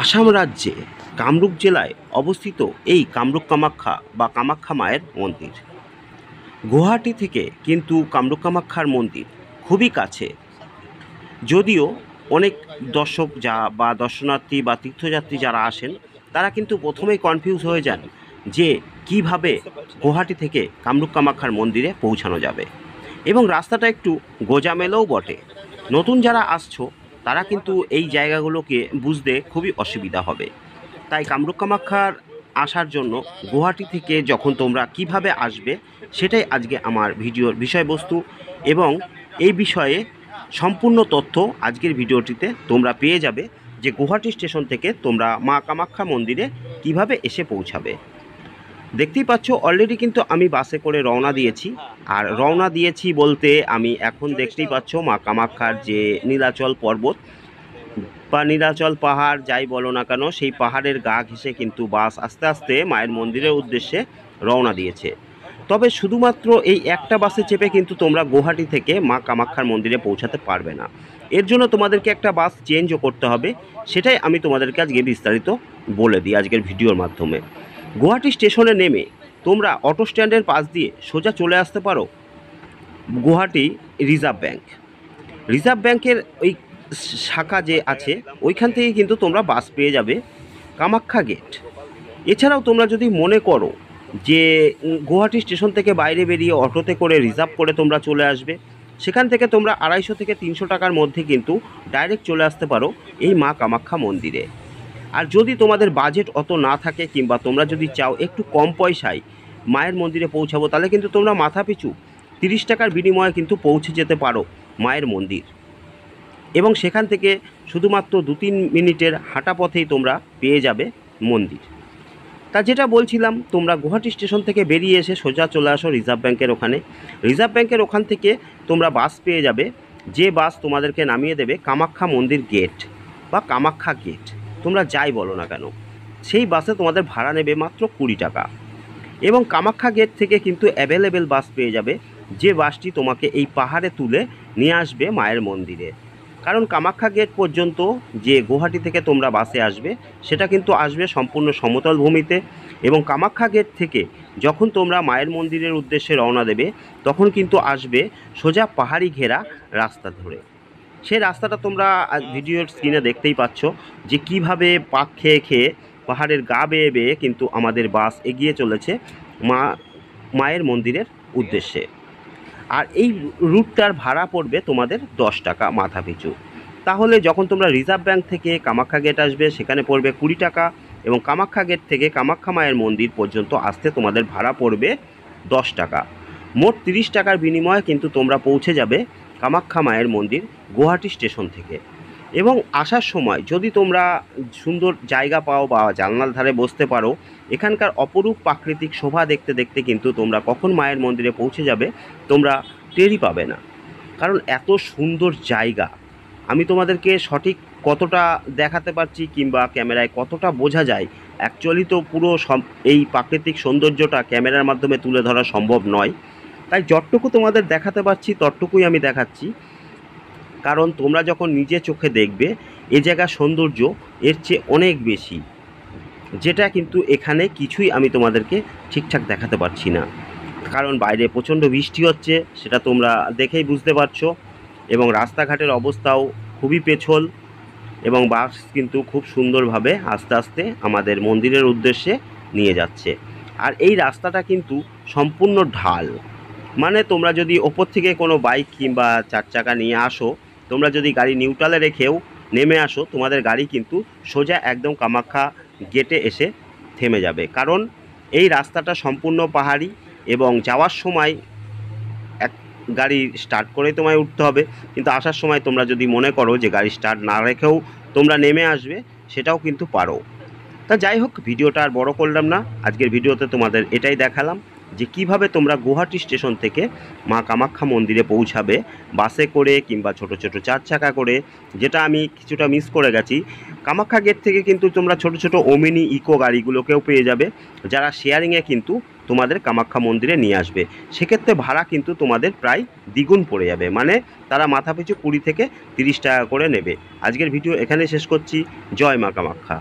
আসাম রাজ্যে কামরূপ জেলায় অবস্থিত এই কামরূপ কামাখ্যা বা কামাখ্যা মায়ের মন্দির। গুয়াহাটি থেকে কিন্তু কামরূপ কামাখ্যার মন্দির খুবই কাছে। যদিও অনেক দর্শক বা দর্শনার্থী বা তীর্থযাত্রী যারা আসেন তারা কিন্তু প্রথমেই কনফিউজ হয়ে যান যে কিভাবে গুয়াহাটি থেকে কামরূপ কামাখ্যার মন্দিরে পৌঁছানো যাবে, এবং রাস্তাটা একটু গোজামেলেও বটে। নতুন যারা আসছো তারা কিন্তু এই জায়গাগুলোকে বুঝতে খুবই অসুবিধা হবে। তাই কামরূপ কামাখ্যার আসার জন্য গুয়াহাটি থেকে যখন তোমরা কিভাবে আসবে সেটাই আজকে আমার ভিডিওর বিষয়বস্তু, এবং এই বিষয়ে সম্পূর্ণ তথ্য আজকের ভিডিওটিতে তোমরা পেয়ে যাবে যে গুয়াহাটি স্টেশন থেকে তোমরা মা কামাখ্যা মন্দিরে কিভাবে এসে পৌঁছাবে। দেখতেই পাচ্ছ অলরেডি কিন্তু আমি বাসে করে রওনা দিয়েছি। আর রওনা দিয়েছি বলতে আমি এখন দেখতেই পাচ্ছ মা কামাখ্যার যে নীলাচল পর্বত বা নীলাচল পাহাড় যাই বলো না কেন, সেই পাহাড়ের গা ঘেঁষে কিন্তু বাস আস্তে আস্তে মায়ের মন্দিরের উদ্দেশ্যে রওনা দিয়েছে। তবে শুধুমাত্র এই একটা বাসে চেপে কিন্তু তোমরা গুয়াহাটি থেকে মা কামাখ্যার মন্দিরে পৌঁছাতে পারবে না। এর জন্য তোমাদেরকে একটা বাস চেঞ্জও করতে হবে। সেটাই আমি তোমাদেরকে আজকে বিস্তারিত বলে দিই আজকের ভিডিওর মাধ্যমে। গুয়াহাটি স্টেশনে নেমে তোমরা অটো স্ট্যান্ডের পাশ দিয়ে সোজা চলে আসতে পারো গুয়াহাটি রিজার্ভ ব্যাঙ্ক। রিজার্ভ ব্যাঙ্কের ওই শাখা যে আছে ওইখান থেকে কিন্তু তোমরা বাস পেয়ে যাবে কামাখ্যা গেট। এছাড়াও তোমরা যদি মনে করো যে গুয়াহাটি স্টেশন থেকে বাইরে বেরিয়ে অটোতে করে রিজার্ভ করে তোমরা চলে আসবে, সেখান থেকে তোমরা 250 থেকে 300 টাকার মধ্যে কিন্তু ডাইরেক্ট চলে আসতে পারো এই মা কামাখ্যা মন্দিরে। আর যদি তোমাদের বাজেট অত না থাকে কিংবা তোমরা যদি চাও একটু কম পয়সায় মায়ের মন্দিরে পৌঁছাবো, তাহলে কিন্তু তোমরা মাথাপিছু 30 টাকার বিনিময়ে কিন্তু পৌঁছে যেতে পারো মায়ের মন্দির, এবং সেখান থেকে শুধুমাত্র 2-3 মিনিটের হাঁটা পথেই তোমরা পেয়ে যাবে মন্দির। তা যেটা বলছিলাম, তোমরা গুয়াহাটি স্টেশন থেকে বেরিয়ে এসে সোজা চলে আসো রিজার্ভ ব্যাঙ্কের ওখানে। রিজার্ভ ব্যাঙ্কের ওখান থেকে তোমরা বাস পেয়ে যাবে, যে বাস তোমাদেরকে নামিয়ে দেবে কামাখ্যা মন্দির গেট বা কামাখ্যা গেট, তোমরা যাই বলো না কেন। সেই বাসে তোমাদের ভাড়া নেবে মাত্র 20 টাকা। এবং কামাখ্যা গেট থেকে কিন্তু অ্যাভেলেবেল বাস পেয়ে যাবে, যে বাসটি তোমাকে এই পাহাড়ে তুলে নিয়ে আসবে মায়ের মন্দিরে। কারণ কামাখ্যা গেট পর্যন্ত যে গুয়াহাটি থেকে তোমরা বাসে আসবে সেটা কিন্তু আসবে সম্পূর্ণ সমতল ভূমিতে, এবং কামাখ্যা গেট থেকে যখন তোমরা মায়ের মন্দিরের উদ্দেশ্যে রওনা দেবে তখন কিন্তু আসবে সোজা পাহাড়ি ঘেরা রাস্তা ধরে। সেই রাস্তাটা তোমরা ভিডিওর স্ক্রিনে দেখতেই পাচ্ছ যে কিভাবে পাক খেয়ে খেয়ে পাহাড়ের গা বেয়ে বেয়ে কিন্তু আমাদের বাস এগিয়ে চলেছে মায়ের মন্দিরের উদ্দেশ্যে। আর এই রুটটার ভাড়া পড়বে তোমাদের 10 টাকা মাথা পিছু। তাহলে যখন তোমরা রিজার্ভ ব্যাঙ্ক থেকে কামাখ্যা গেট আসবে সেখানে পড়বে 20 টাকা, এবং কামাখ্যা গেট থেকে কামাখ্যা মায়ের মন্দির পর্যন্ত আসতে তোমাদের ভাড়া পড়বে 10 টাকা। মোট 30 টাকার বিনিময়ে কিন্তু তোমরা পৌঁছে যাবে কামাখ্যা মায়ের মন্দির গুয়াহাটি স্টেশন থেকে। এবং আসার সময় যদি তোমরা সুন্দর জায়গা পাও বা জানলার ধারে বসতে পারো, এখানকার অপরূপ প্রাকৃতিক শোভা দেখতে দেখতে কিন্তু তোমরা কখন মায়ের মন্দিরে পৌঁছে যাবে তোমরা টেরই পাবে না। কারণ এত সুন্দর জায়গা, আমি তোমাদেরকে সঠিক কতটা দেখাতে পারছি কিংবা ক্যামেরায় কতটা বোঝা যায়, অ্যাকচুয়ালি তো পুরো এই প্রাকৃতিক সৌন্দর্যটা ক্যামেরার মাধ্যমে তুলে ধরা সম্ভব নয়। তাই যতটুকু তোমাদের দেখাতে পারছি ততটুকুই আমি দেখাচ্ছি। কারণ তোমরা যখন নিজে চোখে দেখবে এ জায়গার সৌন্দর্য এর চেয়ে অনেক বেশি, যেটা কিন্তু এখানে কিছুই আমি তোমাদেরকে ঠিকঠাক দেখাতে পারছি না। কারণ বাইরে প্রচণ্ড বৃষ্টি হচ্ছে, সেটা তোমরা দেখেই বুঝতে পারছো, এবং রাস্তাঘাটের অবস্থাও খুবই পেছল, এবং বাস কিন্তু খুব সুন্দরভাবে আস্তে আস্তে আমাদের মন্দিরের উদ্দেশ্যে নিয়ে যাচ্ছে। আর এই রাস্তাটা কিন্তু সম্পূর্ণ ঢাল, মানে তোমরা যদি ওপর থেকে কোনো বাইক কিংবা 4 চাকা নিয়ে আসো, তোমরা যদি গাড়ি নিউট্রালে রেখেও নেমে আসো, তোমাদের গাড়ি কিন্তু সোজা একদম কামাখ্যা গেটে এসে থেমে যাবে। কারণ এই রাস্তাটা সম্পূর্ণ পাহাড়ি, এবং যাওয়ার সময় এক গাড়ি স্টার্ট করেই তোমায় উঠতে হবে, কিন্তু আসার সময় তোমরা যদি মনে করো যে গাড়ি স্টার্ট না রেখেও তোমরা নেমে আসবে সেটাও কিন্তু পারো। তা যাই হোক, ভিডিওটা আর বড় করলাম না। আজকের ভিডিওতে তোমাদের এটাই দেখালাম যে কিভাবে তোমরা গুয়াহাটি স্টেশন থেকে মা কামাখ্যা মন্দিরে পৌঁছাবে বাসে করে কিংবা ছোট ছোট 4 চাকা করে। যেটা আমি কিছুটা মিস করে গেছি, কামাখ্যা গেট থেকে কিন্তু তোমরা ছোট ছোট ওমিনি ইকো গাড়িগুলোকেও পেয়ে যাবে, যারা শেয়ারিংয়ে কিন্তু তোমাদের কামাখ্যা মন্দিরে নিয়ে আসবে। সেক্ষেত্রে ভাড়া কিন্তু তোমাদের প্রায় দ্বিগুণ পড়ে যাবে, মানে তারা মাথা পিছু 20 থেকে 30 টাকা করে নেবে। আজকের ভিডিও এখানে শেষ করছি। জয় মা কামাখ্যা।